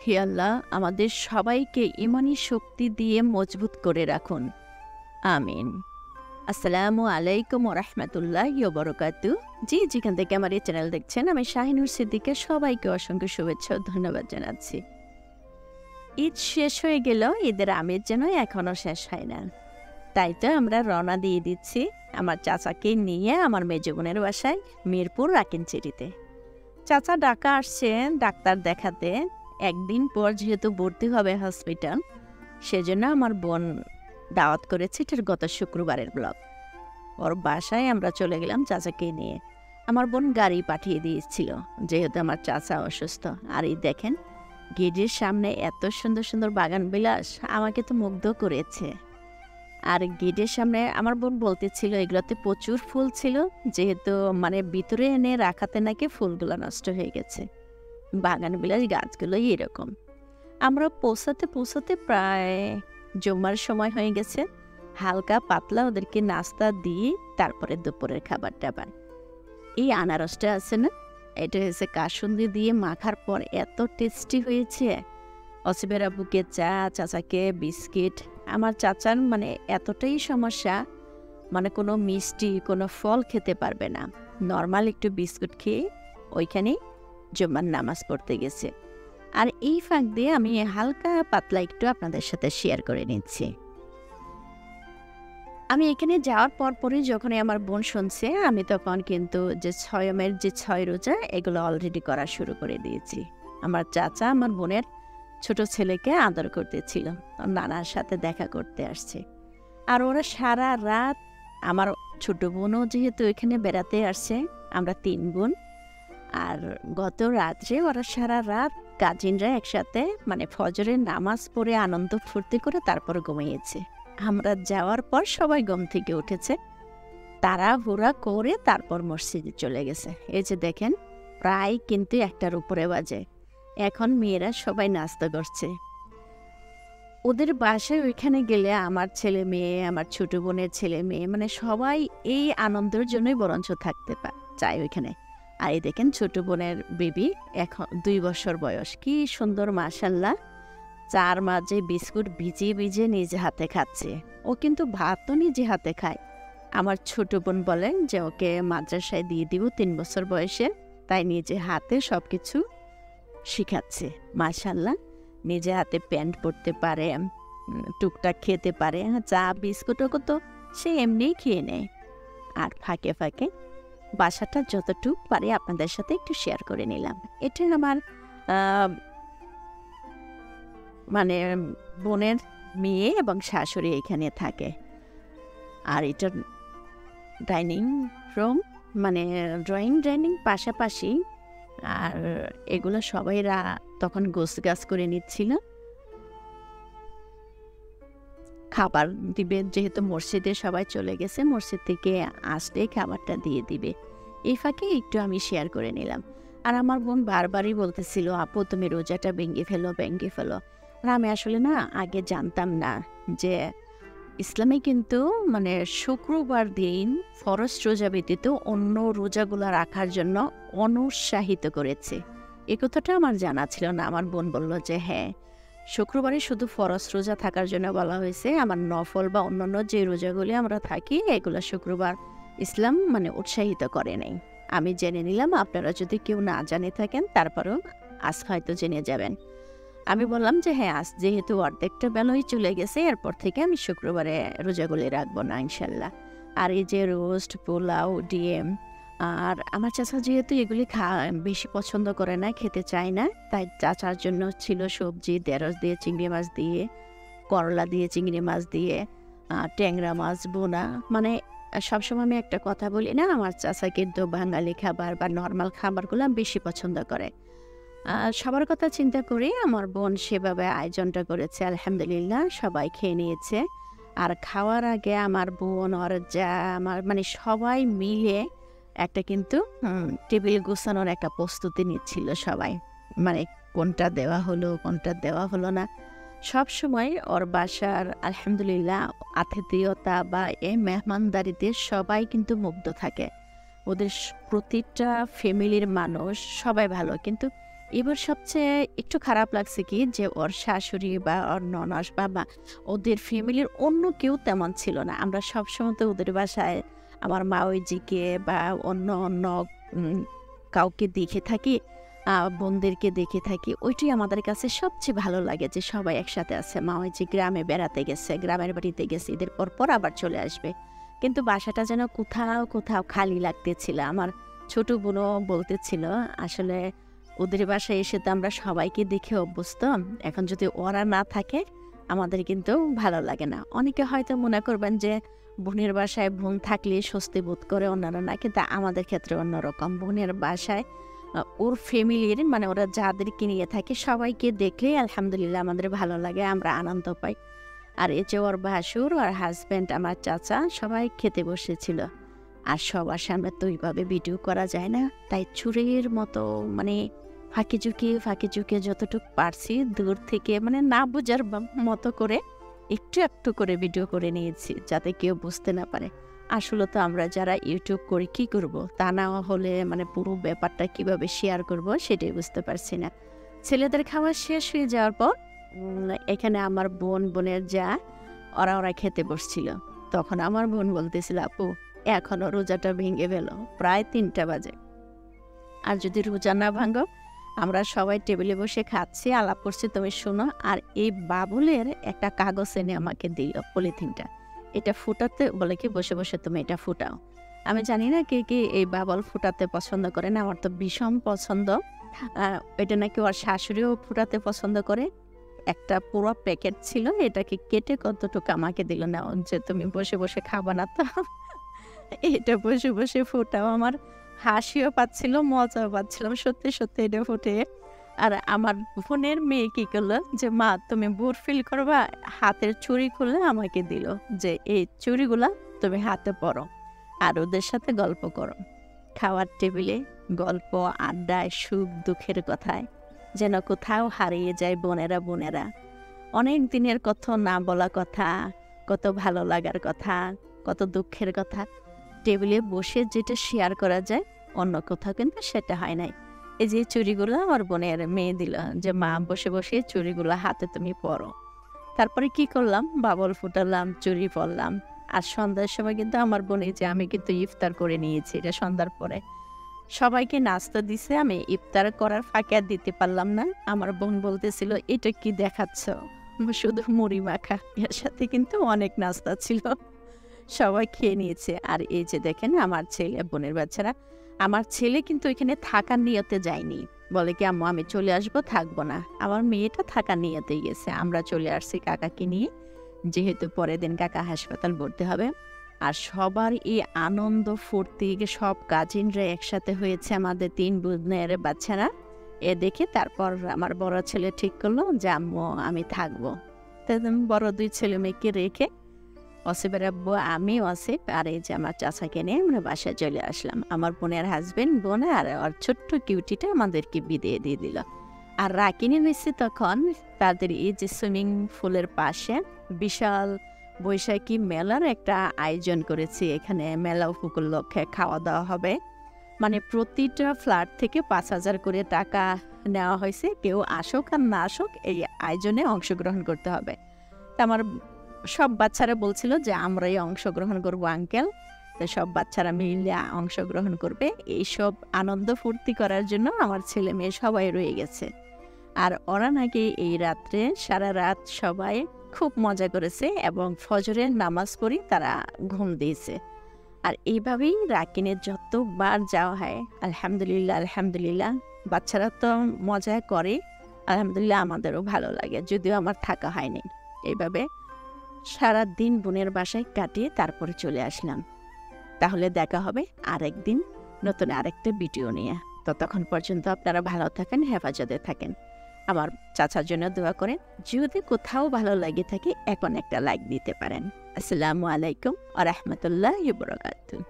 হে আল্লাহ, আমাদের সবাইকে ইমানি শক্তি দিয়ে মজবুত করে রাখুন। আমিন। আসসালামু আলাইকুম ওরহমতুল্লাহি ওবরকাতু। জি, যেখান থেকে আমার এই চ্যানেল দেখছেন, আমি শাহিনুর সিদ্দিকা সবাইকে অসংখ্য শুভেচ্ছা ও ধন্যবাদ জানাচ্ছি। ঈদ শেষ হয়ে গেল, ঈদের আমেজ যেন এখনও শেষ হয় না। তাই তো আমরা রওনা দিয়ে দিচ্ছি আমার চাচাকে নিয়ে আমার মেজ বোনের বাসায় মিরপুর রাকিনচিরিতে। চাচা ঢাকা আসছেন ডাক্তার দেখাতে। একদিন পর যেহেতু ভর্তি হবে হসপিটাল, সেজন্য আমার বোন দাওয়াত করেছে, এটার গত শুক্রবারের ব্লগ। ওর বাসায় আমরা চলে গেলাম চাচাকে নিয়ে। আমার বোন গাড়ি পাঠিয়ে দিয়েছিল যেহেতু আমার চাচা অসুস্থ। আর এই দেখেন, গেটের সামনে এত সুন্দর সুন্দর বাগান বিলাস আমাকে তো মুগ্ধ করেছে। আর গেটের সামনে আমার বোন বলতেছিল এগুলোতে প্রচুর ফুল ছিল, যেহেতু ভিতরে এনে রাখাতে নাকি ফুলগুলো নষ্ট হয়ে গেছে। বাগান বিলাস গাছগুলোই এরকম। আমরা পৌঁছাতে পৌঁছাতে প্রায় জুম্মার সময় হয়ে গেছে। হালকা পাতলা ওদেরকে নাস্তা দিয়ে তারপরে দুপুরের খাবার টাবার। এই আনারসটা আছে না, এটা হয়েছে কাসুন্দি দিয়ে মাখার পর এত টেস্টি হয়েছে। অসিবের আব্বুকে চা, চাচাকে বিস্কিট। আমার চাচার এতটাই সমস্যা, কোনো মিষ্টি কোনো ফল খেতে পারবে না। নর্মাল একটু বিস্কুট খেয়ে ওইখানে জুম্মার নামাজ পড়তে গেছে। আর এই ফাঁক দিয়ে আমি হালকা পাতলা একটু আপনাদের সাথে শেয়ার করে নিচ্ছি। আমি এখানে যাওয়ার পরপরই যখনই আমার বোন শুনছে, আমি তখন কিন্তু যে 6 রোজা এগুলো অলরেডি করা শুরু করে দিয়েছি। আমার চাচা আমার বোনের ছোট ছেলেকে আদর করতেছিল, নানার সাথে দেখা করতে আসছে। আর ওরা সারা রাত, আমার ছোট বোনও যেহেতু এখানে বেড়াতে আসছে, আমরা 3 বোন। আর গত রাত্রে ওরা সারা রাত কাজিনরা একসাথে ফজরের নামাজ পড়ে আনন্দ ফুর্তি করে তারপর ঘুমিয়েছে। আমরা যাওয়ার পর সবাই ঘুম থেকে উঠেছে, তাড়াহুড়া করে তারপর মসজিদে চলে গেছে। এই যে দেখেন, প্রায় কিন্তু 1টার উপরে বাজে। এখন মেয়েরা সবাই নাস্তা করছে। ওদের বাসায় ওইখানে গেলে আমার ছেলে মেয়ে, আমার ছোট বোনের ছেলে মেয়ে, সবাই এই আনন্দের জন্যই বরঞ্চ থাকতে চায় ওইখানে। আর এই দেখেন, ছোট বোনের বেবি এখন 2 বছর বয়স, কি সুন্দর মাশাল্লাহ। চার মাঝে বিস্কুট ভিজিয়ে ভিজিয়ে নিজে হাতে খাচ্ছে। ও কিন্তু ভাতও নিজে হাতে খায়। আমার ছোট বোন বলেন যে ওকে মাদ্রাসায় দিয়ে দিব 3 বছর বয়সে, তাই নিজে হাতে সব কিছু শিখাচ্ছে। মাশাল্লাহ, নিজে হাতে প্যান্ট পরতে পারে, টুকটাক খেতে পারে। চা বিস্কুটও তো সে এমনিই খেয়ে নেয়। আর ফাঁকে ফাঁকে বাসাটা যতটুক পারে আপনাদের সাথে একটু শেয়ার করে নিলাম। এটা আমার বোনের মেয়ে এবং শাশুড়ি এখানে থাকে। আর এটা ডাইনিং রুম, ড্রয়িং ডাইনিং পাশাপাশি। আর এগুলো সবাইরা তখন গোছগাছ করে নিচ্ছিল। খাবার দিবে, যেহেতু মসজিদে সবাই চলে গেছে, মসজিদ থেকে আসলে খাবারটা দিয়ে দিবে। এই ফাঁকে একটু আমি শেয়ার করে নিলাম। আর আমার বোন বারবারই বলতেছিল, আপু তুমি রোজাটা ভেঙে ফেলো। আর আমি আসলে আগে জানতাম না যে ইসলামে কিন্তু শুক্রবার দিন ফরজ রোজা ব্যতীত অন্য রোজাগুলো রাখার জন্য অনুৎসাহিত করেছে। এ কথাটা আমার জানা ছিল না। আমার বোন বলল যে হ্যাঁ, শুক্রবারে শুধু ফরজ রোজা থাকার জন্য বলা হয়েছে। আমার নফল বা অন্যান্য যে রোজাগুলি আমরা থাকি, এগুলো শুক্রবার ইসলাম উৎসাহিত করে নেই। আমি জেনে নিলাম, আপনারা যদি কেউ না জানে থাকেন তারপরেও আজ হয়তো জেনে যাবেন। আমি বললাম যে হ্যাঁ, আজ যেহেতু অর্ধেকটা বেলায় চলে গেছে, এরপর থেকে আমি শুক্রবারে রোজাগুলি রাখবো না ইনশাল্লাহ। আর এই যে রোস্ট, পোলাও, ডিম, আর আমার চাচা যেহেতু এগুলি বেশি পছন্দ করে না, খেতে চায় না, তাই চাচার জন্য ছিল সবজি, ঢেঁড়স দিয়ে চিংড়ি মাছ দিয়ে, করলা দিয়ে চিংড়ি মাছ দিয়ে, ট্যাংরা মাছ বোনা। সবসময় আমি একটা কথা বলি না, আমার চাচা কিন্তু বাঙালি খাবার বা নর্মাল খাবারগুলো বেশি পছন্দ করে। সবার কথা চিন্তা করে আমার বোন সেভাবে আয়োজনটা করেছে। আলহামদুলিল্লাহ, সবাই খেয়ে নিয়েছে। আর খাওয়ার আগে আমার বোন, ওর যা, আমার সবাই মিলে একটা কিন্তু টেবিল গোছানোর একটা প্রস্তুতি নিচ্ছিল সবাই। কোনটা দেওয়া হলো না। সব সময় ওর বাসার আলহামদুলিল্লাহ আতিথেয়তা বা এই মেহমানদারিতে সবাই কিন্তু মুগ্ধ থাকে। ওদের প্রতিটা ফ্যামিলির মানুষ সবাই ভালো, কিন্তু এবার সবচেয়ে একটু খারাপ লাগছে কি যে ওর শাশুড়ি বা ওর ননস বা ওদের ফ্যামিলির অন্য কেউ তেমন ছিল না। আমরা সবসময় তো ওদের বাসায় আমার মাওইজিকে বা অন্য অন্য উম, কাউকে দেখে থাকি, বোনদেরকে দেখে থাকি। ওইটাই আমাদের কাছে সবচেয়ে ভালো লাগে যে সবাই একসাথে আছে। মাওইজি গ্রামে বেড়াতে গেছে, গ্রামের বাড়িতে গেছে, ঈদের পর পর আবার চলে আসবে, কিন্তু বাসাটা যেন কোথাও কোথাও খালি লাগতেছিল। আমার ছোট বোনও বলতেছিল আসলে ওদের বাসায় এসে তো আমরা সবাইকে দেখে অভ্যস্ত, এখন যদি ওরা না থাকে আমাদের কিন্তু ভালো লাগে না। অনেকে হয়তো মনে করবেন যে বোনের বাসায় বোন থাকলে স্বস্তি বোধ করে, অন্যান্য না, কিন্তু আমাদের ক্ষেত্রে অন্যরকম। বোনের বাসায় ওর ফ্যামিলির মানে ওরা যাদেরকে নিয়ে থাকে সবাইকে দেখলে আলহামদুলিল্লাহ আমাদের ভালো লাগে, আমরা আনন্দ পাই। আর এই যে ওর ভাসুর আর হাজব্যান্ড আমার চাচা সবাই খেতে বসেছিল, আর সবার সামনে তো ওইভাবে ভিডিও করা যায় না, তাই চুরির মতো মানে ফাঁকি ঝুঁকে যতটুকু পারছি দূর থেকে মানে না বোঝার মতো করে একটু একটু করে ভিডিও করে নিয়েছি যাতে কেউ বুঝতে না পারে। আসলে তো আমরা যারা ইউটিউব করি কি করব, তা না হলে মানে পুরো ব্যাপারটা কিভাবে শেয়ার করব সেটাই বুঝতে পারছি না। ছেলেদের খাওয়া শেষ হয়ে যাওয়ার পর এখানে আমার বোনের যা ওরা খেতে বসছিল, তখন আমার বোন বলতেছিল আপু এখনো রোজাটা ভেঙে গেল, প্রায় 3টা বাজে, আর যদি রোজা না ভাঙো। আমরা সবাই টেবিলে বসে খাচ্ছি, আলাপ করছি, তুমি শোনো। আর এই বাবুলের একটা কাগজ এনে আমাকে দিল, পলিথিনটা, এটা ফুটাতে বলে কি বসে বসে তুমি এটা ফুটাও। আমি জানি না কে কে এই বাবল ফুটাতে পছন্দ করে না, আমার তো ভীষণ পছন্দ। এটা নাকি ওর শাশুড়িও ফুটাতে পছন্দ করে। একটা পুরো প্যাকেট ছিল, এটাকে কেটে কতটুকু আমাকে দিল না, যে তুমি বসে বসে খাবা না তো এটা বসে বসে ফুটাও। আমার হাসিও পাচ্ছিল, মজাও পাচ্ছিলাম, সত্যি সত্যি এটা ফুটে। আর আমার বোনের মেয়ে কি করলো যে মা তুমি বোর ফিল করবা, হাতের চুড়ি খুলে আমাকে দিল যে এই চুড়িগুলা তুমি হাতে পরো আর ওদের সাথে গল্প করো। খাওয়ার টেবিলে গল্প, আড্ডায়, সুখ দুঃখের কথায় যেন কোথাও হারিয়ে যায় বোনেরা। অনেক দিনের কত না বলা কথা, কত ভালো লাগার কথা, কত দুঃখের কথা টেবিলে বসে যেটা শেয়ার করা যায় অন্য কোথাও কিন্তু সেটা হয় নাই। এই যে চুড়িগুলো আমার বোনের মেয়ে দিল যে মা বসে বসে চুড়িগুলো হাতে তুমি পরো। তারপরে কি করলাম, বাবল ফুটালাম, চুড়ি পরলাম। আর সন্ধ্যার সময় কিন্তু আমার বোনে যে আমি কিন্তু ইফতার করে নিয়েছি, এটা সন্ধ্যার পরে সবাইকে নাস্তা দিছে। আমি ইফতার করার ফাঁকে আর দিতে পারলাম না। আমার বোন বলতেছিল এটা কি দেখাচ্ছ, শুধু মুড়ি মাখা, এর সাথে কিন্তু অনেক নাস্তা ছিল। সবাই খেয়ে নিয়েছে। আর এই যে দেখেন আমার ছেলে, বোনের বাচ্চারা, আমার ছেলে কিন্তু এখানে থাকার নিয়তে যায়নি, বলে কি আম্মু আমি চলে আসবো, থাকবো না। আমার মেয়েটা থাকার নিয়তেই গেছে। আমরা চলে আসছি কাকাকে নিয়ে, যেহেতু পরের দিন কাকা হাসপাতাল ভর্তি হবে। আর সবার এই আনন্দ ফুর্তি, সব কাজিনরা একসাথে হয়েছে, আমাদের 3 বোনের বাচ্চারা। এ দেখে তারপর আমার বড় ছেলে ঠিক করলো যে আম্মু আমি থাকবো। তো বড় 2 ছেলে মেয়েকে রেখে অসিফের আব্বু, আমি, অসিফ আর এই যে আমার চাচাকে নিয়ে আমরা বাসায় চলে আসলাম। আমার বোনের হাজবেন্ড, বোন আর ওর ছোট্ট কিউটিটা আমাদেরকে বিদায় দিয়ে দিল। আর রাকিনি নিচ্ছে তখন তাদের এই যে সুইমিং পুলের পাশে বিশাল বৈশাখী মেলার একটা আয়োজন করেছি। এখানে মেলা উপলক্ষে খাওয়া দাওয়া হবে, মানে প্রতিটা ফ্ল্যাট থেকে 5,000 করে টাকা নেওয়া হয়েছে। কেউ আসুক আর না আসুক এই আয়োজনে অংশগ্রহণ করতে হবে। আমার সব বাচ্চারা বলছিল যে আমরাই অংশগ্রহণ করবো আঙ্কেল, তো সব বাচ্চারা মিলে অংশগ্রহণ করবে। এইসব আনন্দ ফুর্তি করার জন্য আমার ছেলে মেয়ে সবাই রয়ে গেছে। আর ওরা নাকি এই রাত্রে সারা রাত সবাই খুব মজা করেছে এবং ফজরের নামাজ পড়ি তারা ঘুম দিয়েছে। আর এইভাবেই রাকিনের যতবার যাওয়া হয় আলহামদুলিল্লাহ বাচ্চারা তো মজা করে, আলহামদুলিল্লাহ আমাদেরও ভালো লাগে, যদিও আমার থাকা হয়নি। এইভাবে সারা দিন বোনের বাসায় কাটিয়ে তারপরে চলে আসলাম। তাহলে দেখা হবে আরেকদিন নতুন আরেকটা ভিডিও নিয়ে। ততক্ষণ পর্যন্ত আপনারা ভালো থাকেন, হেফাজতে থাকেন। আমার চাচার জন্য দোয়া করেন। যদি কোথাও ভালো লাগে থাকে এখন একটা লাইক দিতে পারেন। আসসালামু আলাইকুম ওয়া রাহমাতুল্লাহি ওয়া বারাকাতুহু।